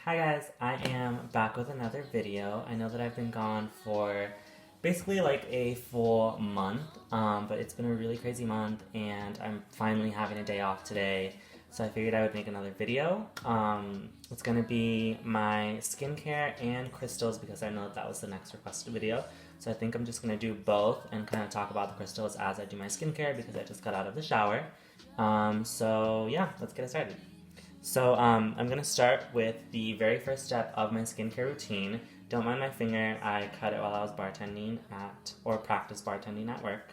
Hi guys, I am back with another video. I know that I've been gone for basically like a full month, but it's been a really crazy month and I'm finally having a day off today. So I figured I would make another video. It's going to be my skincare and crystals because I know that was the next requested video. So I think I'm just going to do both and kind of talk about the crystals as I do my skincare because I just got out of the shower. So yeah, let's get it started. So I'm going to start with the very first step of my skincare routine. Don't mind my finger, I cut it while I was bartending or practice bartending at work.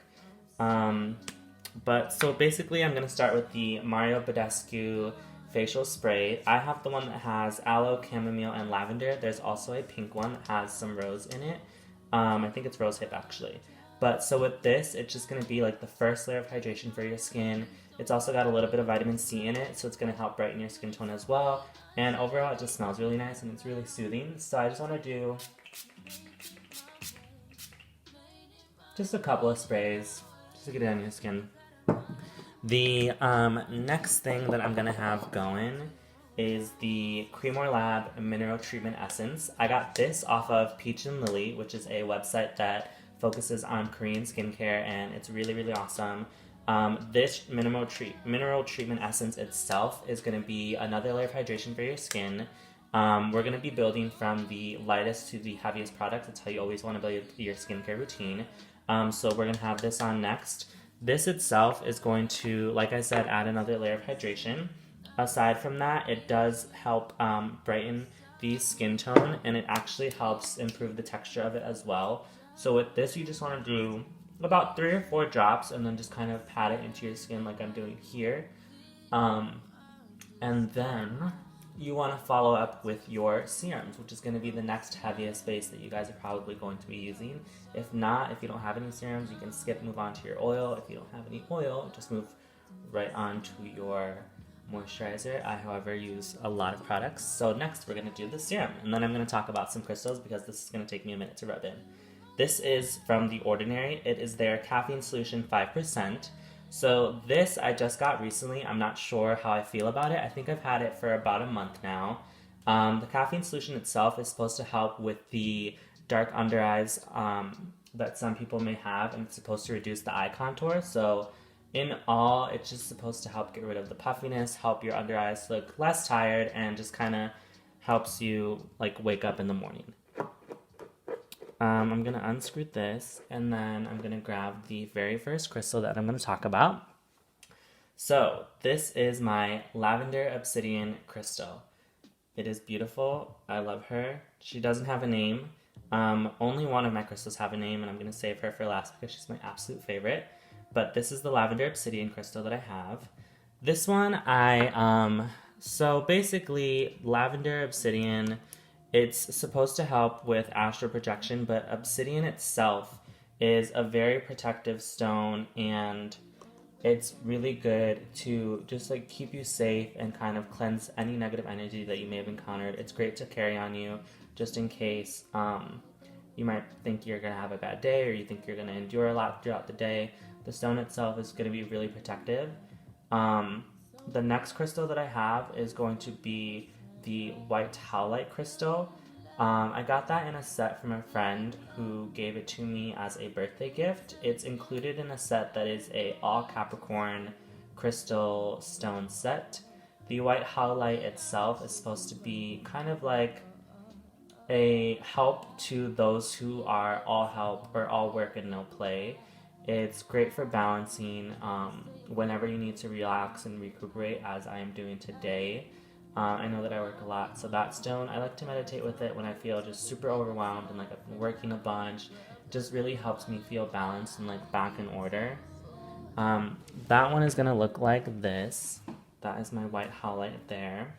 But so basically I'm going to start with the Mario Badescu facial spray. I have the one that has aloe, chamomile, and lavender. There's also a pink one that has some rose in it. I think it's rose hip actually. But so with this, it's just going to be like the first layer of hydration for your skin. It's also got a little bit of vitamin C in it, so it's going to help brighten your skin tone as well. And overall, it just smells really nice and it's really soothing. So I just want to do just a couple of sprays just to get it on your skin. The next thing that I'm going to have going is the Cremor Lab Mineral Treatment Essence. I got this off of Peach and Lily, which is a website that focuses on Korean skincare, and it's really, really awesome. This mineral treatment essence itself is going to be another layer of hydration for your skin. We're going to be building from the lightest to the heaviest product. That's how you always want to build your skincare routine. So we're going to have this on next. This itself is going to, like I said, add another layer of hydration. Aside from that, it does help brighten the skin tone, and it actually helps improve the texture of it as well. So with this, you just want to do about 3 or 4 drops and then just kind of pat it into your skin like I'm doing here. And then you want to follow up with your serums, which is going to be the next heaviest base that you guys are probably going to be using. If not, if you don't have any serums, you can move on to your oil. If you don't have any oil, just move right on to your moisturizer. I, however, use a lot of products. So next, we're going to do the serum. And then I'm going to talk about some crystals because this is going to take me a minute to rub in. This is from The Ordinary. It is their caffeine solution 5%. So this I just got recently. I'm not sure how I feel about it. I think I've had it for about a month now. The caffeine solution itself is supposed to help with the dark under eyes that some people may have, and it's supposed to reduce the eye contour. So in all, it's just supposed to help get rid of the puffiness, help your under eyes look less tired, and just kind of helps you like wake up in the morning. I'm going to unscrew this, and then I'm going to grab the very first crystal that I'm going to talk about. So this is my Lavender Obsidian crystal. It is beautiful. I love her. She doesn't have a name. Only one of my crystals have a name, and I'm going to save her for last because she's my absolute favorite. But this is the Lavender Obsidian crystal that I have. This one so basically Lavender Obsidian, it's supposed to help with astral projection, but obsidian itself is a very protective stone, and it's really good to just like keep you safe and kind of cleanse any negative energy that you may have encountered. It's great to carry on you just in case you might think you're going to have a bad day or you think you're going to endure a lot throughout the day. The stone itself is going to be really protective. The next crystal that I have is going to be the white howlite crystal. I got that in a set from a friend who gave it to me as a birthday gift. It's included in a set that is a all Capricorn crystal stone set. The white howlite itself is supposed to be kind of like a help to those who are all help or all work and no play. It's great for balancing whenever you need to relax and recuperate, as I am doing today. I know that I work a lot, so that stone, I like to meditate with it when I feel just super overwhelmed and like I've been working a bunch. It just really helps me feel balanced and like back in order. That one is going to look like this. That is my white howlite there.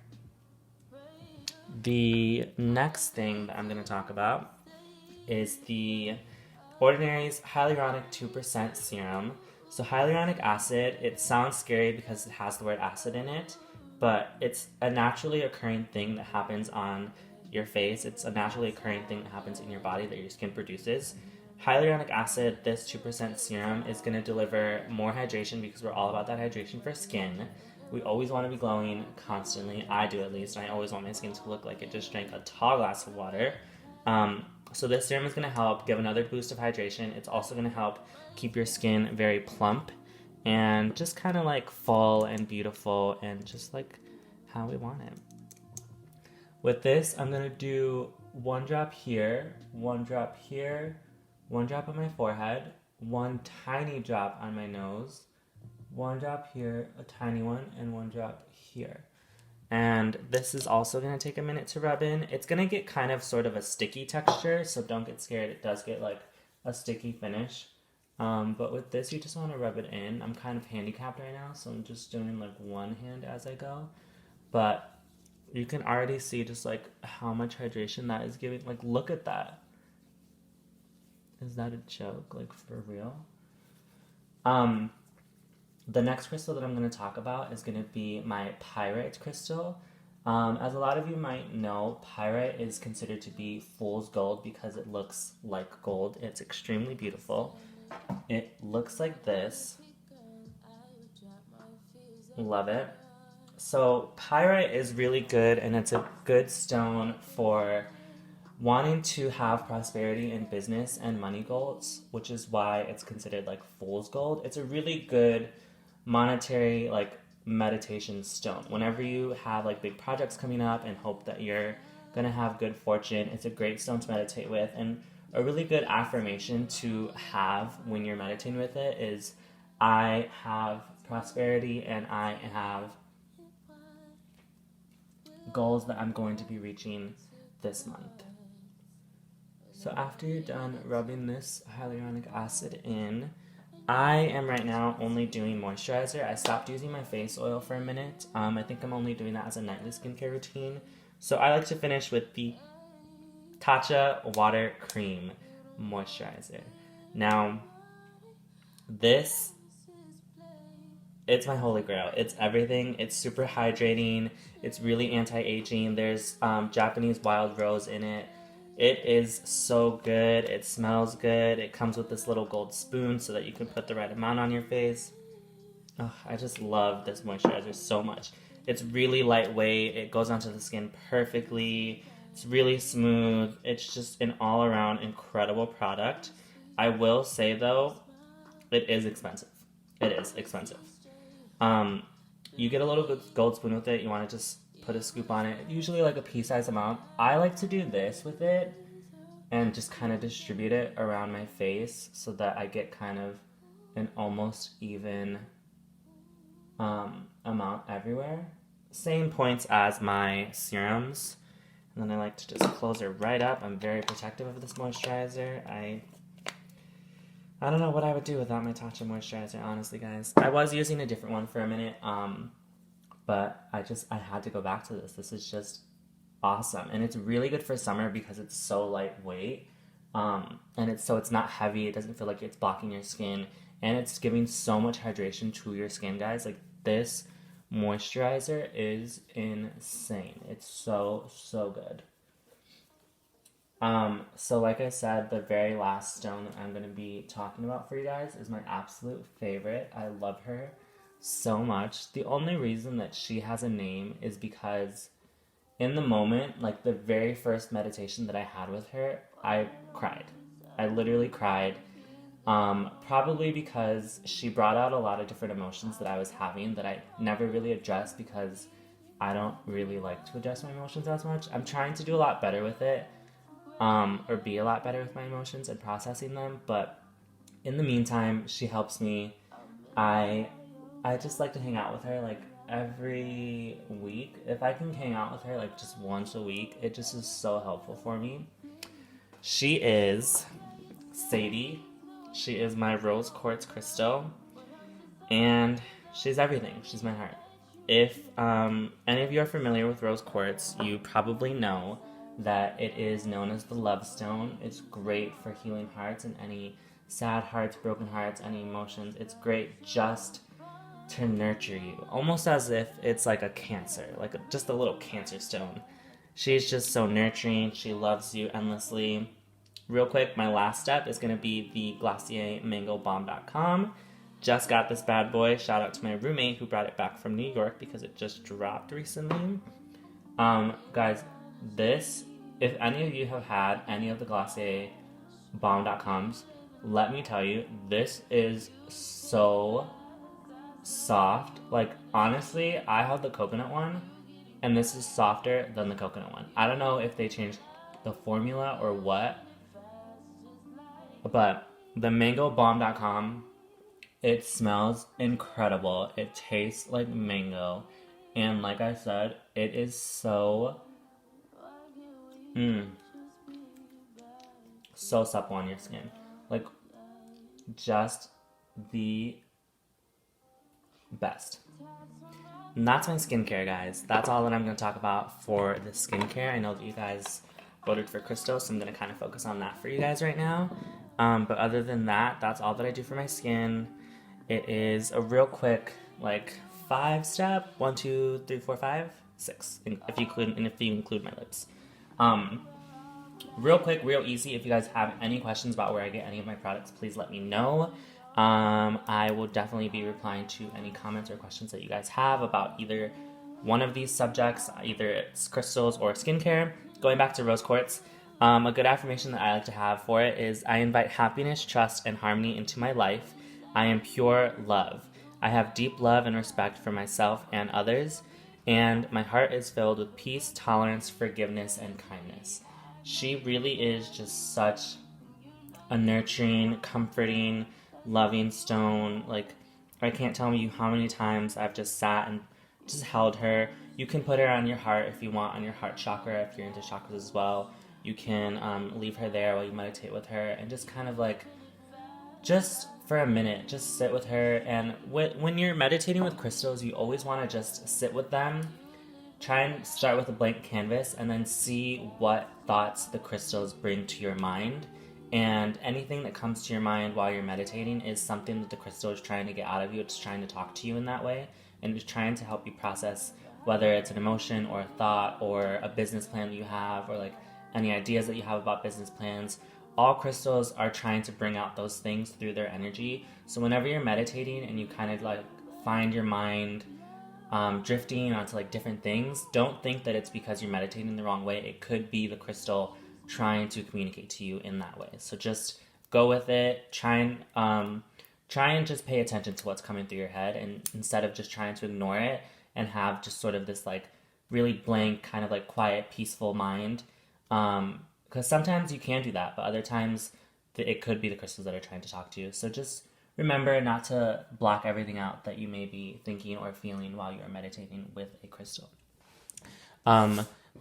The next thing that I'm going to talk about is the Ordinary's Hyaluronic 2% Serum. So hyaluronic acid, it sounds scary because it has the word acid in it, but it's a naturally occurring thing that happens on your face. It's a naturally occurring thing that happens in your body that your skin produces. Hyaluronic acid, this 2% serum, is going to deliver more hydration because we're all about that hydration for skin. We always want to be glowing constantly. I do, at least. And I always want my skin to look like it just drank a tall glass of water. So this serum is going to help give another boost of hydration. It's also going to help keep your skin very plump and just kind of like full and beautiful and just like how we want it. With this, I'm going to do 1 drop here, 1 drop here, 1 drop on my forehead, 1 tiny drop on my nose, 1 drop here, a tiny one, and 1 drop here. And this is also going to take a minute to rub in. It's going to get kind of sort of a sticky texture, so don't get scared. It does get like a sticky finish. But with this, you just want to rub it in. I'm kind of handicapped right now, so I'm just doing like one hand as I go. But you can already see just like how much hydration that is giving. Like, look at that. Is that a joke? Like, for real? The next crystal that I'm going to talk about is going to be my pyrite crystal. As a lot of you might know, pyrite is considered to be fool's gold because it looks like gold. It's extremely beautiful. It looks like this. Love it. So pyrite is really good, and it's a good stone for wanting to have prosperity in business and money goals, which is why it's considered like fool's gold. It's a really good monetary like meditation stone. Whenever you have like big projects coming up and hope that you're gonna have good fortune, it's a great stone to meditate with. And a really good affirmation to have when you're meditating with it is, I have prosperity and I have goals that I'm going to be reaching this month. So after you're done rubbing this hyaluronic acid in, I am right now only doing moisturizer. I stopped using my face oil for a minute. I think I'm only doing that as a nightly skincare routine. So I like to finish with the Tatcha Water Cream Moisturizer. Now, this, it's my holy grail. It's everything. It's super hydrating. It's really anti-aging. There's Japanese wild rose in it. It is so good. It smells good. It comes with this little gold spoon so that you can put the right amount on your face. Oh, I just love this moisturizer so much. It's really lightweight. It goes onto the skin perfectly. It's really smooth. It's just an all-around incredible product. I will say, though, it is expensive. It is expensive. You get a little gold spoon with it. You want to just put a scoop on it, usually like a pea-sized amount. I like to do this with it and just kind of distribute it around my face so that I get kind of an almost even amount everywhere. Same points as my serums. And then I like to just close it right up. I'm very protective of this moisturizer. I don't know what I would do without my Tatcha moisturizer, honestly, guys. I was using a different one for a minute, but I had to go back to this. This is just awesome. And it's really good for summer because it's so lightweight. And it's not heavy. It doesn't feel like it's blocking your skin. And it's giving so much hydration to your skin, guys. Like, this moisturizer is insane. It's so, so good. So like I said, the very last stone that I'm going to be talking about for you guys is my absolute favorite. I love her so much. The only reason that she has a name is because in the moment, like the very first meditation that I had with her, I cried. I literally cried. Probably because she brought out a lot of different emotions that I was having that I never really addressed because I don't really like to address my emotions as much. I'm trying to do a lot better with it, or be a lot better with my emotions and processing them, but in the meantime, she helps me. I just like to hang out with her like every week. If I can hang out with her like just once a week, it just is so helpful for me. She is Sadie. She is my rose quartz crystal, and she's everything. She's my heart. If any of you are familiar with rose quartz, you probably know that it is known as the love stone. It's great for healing hearts and any sad hearts, broken hearts, any emotions. It's great just to nurture you, almost as if it's like a cancer, just a little cancer stone. She's just so nurturing. She loves you endlessly. Real quick, my last step is going to be the glaciermangobomb.com. just got this bad boy. Shout out to my roommate who brought it back from New York because it just dropped recently. Guys, this, if any of you have had any of the Glossier Balm.coms, let me tell you, this is so soft. Like, honestly, I have the coconut one, and this is softer than the coconut one. I don't know if they changed the formula or what, but the Mango Balm.com, it smells incredible. It tastes like mango. And like I said, it is so, so supple on your skin. Like, just the best. And that's my skincare, guys. That's all that I'm going to talk about for the skincare. I know that you guys voted for Crystal, so I'm going to kind of focus on that for you guys right now. But other than that, that's all that I do for my skin. It is a real quick, like, 5-step. 1, 2, 3, 4, 5, 6. If you include my lips. Real quick, real easy. If you guys have any questions about where I get any of my products, please let me know. I will definitely be replying to any comments or questions that you guys have about either one of these subjects, either it's crystals or skincare. Going back to rose quartz, a good affirmation that I like to have for it is, I invite happiness, trust, and harmony into my life. I am pure love. I have deep love and respect for myself and others, and my heart is filled with peace, tolerance, forgiveness, and kindness. She really is just such a nurturing, comforting, loving stone. Like, I can't tell you how many times I've just sat and just held her. You can put her on your heart if you want, on your heart chakra, if you're into chakras as well. You can leave her there while you meditate with her, and just kind of like, just for a minute, just sit with her. And when you're meditating with crystals, you always want to just sit with them. Try and start with a blank canvas and then see what thoughts the crystals bring to your mind. And anything that comes to your mind while you're meditating is something that the crystal is trying to get out of you. It's trying to talk to you in that way, and it's trying to help you process whether it's an emotion or a thought or a business plan that you have, or like any ideas that you have about business plans. All crystals are trying to bring out those things through their energy. So whenever you're meditating and you kind of like find your mind drifting onto like different things, don't think that it's because you're meditating the wrong way. It could be the crystal trying to communicate to you in that way. So just go with it. Try and just pay attention to what's coming through your head, and instead of just trying to ignore it and have just sort of this like really blank, kind of like quiet, peaceful mind. Because sometimes you can do that, but other times it could be the crystals that are trying to talk to you. So just remember not to block everything out that you may be thinking or feeling while you're meditating with a crystal.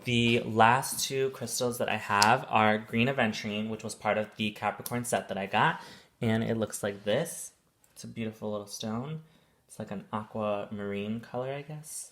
The last two crystals that I have are green aventurine, which was part of the Capricorn set that I got, and it looks like this. It's a beautiful little stone. It's like an aquamarine color, I guess.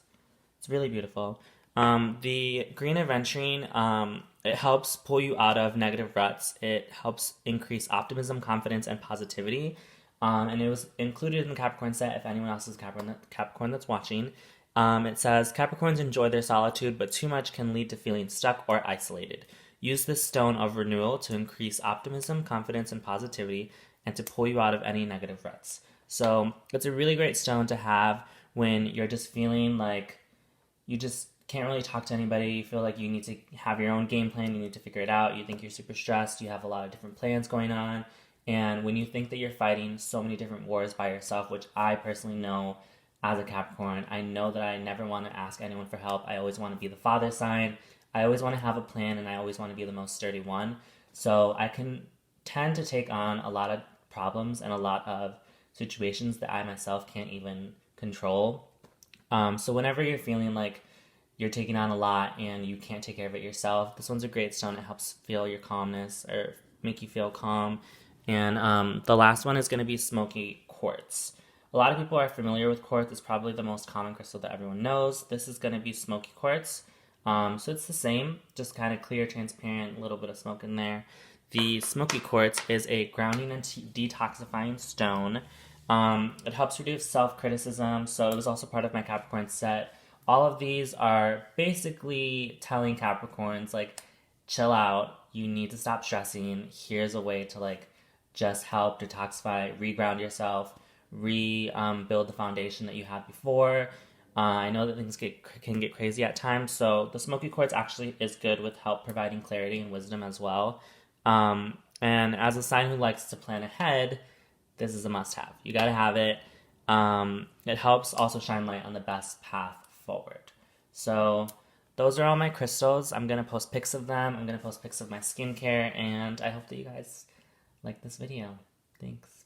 It's really beautiful. The green aventurine, it helps pull you out of negative ruts. It helps increase optimism, confidence, and positivity. And it was included in the Capricorn set. If anyone else is Capricorn that's watching, it says, Capricorns enjoy their solitude, but too much can lead to feeling stuck or isolated. Use this stone of renewal to increase optimism, confidence, and positivity, and to pull you out of any negative ruts. So it's a really great stone to have when you're just feeling like you just can't really talk to anybody. You feel like you need to have your own game plan. You need to figure it out. You think you're super stressed. You have a lot of different plans going on. And when you think that you're fighting so many different wars by yourself, which I personally know as a Capricorn, I know that I never want to ask anyone for help. I always want to be the father sign. I always want to have a plan, and I always want to be the most sturdy one. So I can tend to take on a lot of problems and a lot of situations that I myself can't even control. So whenever you're feeling like you're taking on a lot and you can't take care of it yourself, this one's a great stone. It helps feel your calmness or make you feel calm. And the last one is going to be smoky quartz. A lot of people are familiar with quartz. It's probably the most common crystal that everyone knows. This is going to be smoky quartz. So it's the same, just kind of clear, transparent, a little bit of smoke in there. The smoky quartz is a grounding and detoxifying stone. It helps reduce self-criticism, so it was also part of my Capricorn set. All of these are basically telling Capricorns, like, chill out, you need to stop stressing, here's a way to, like, just help detoxify, reground yourself, rebuild the foundation that you had before. I know that things can get crazy at times, so the smoky quartz actually is good with help providing clarity and wisdom as well. And as a sign who likes to plan ahead, this is a must-have. You got to have it. It helps also shine light on the best path forward. So those are all my crystals. I'm going to post pics of them. I'm going to post pics of my skincare, and I hope that you guys like this video. Thanks.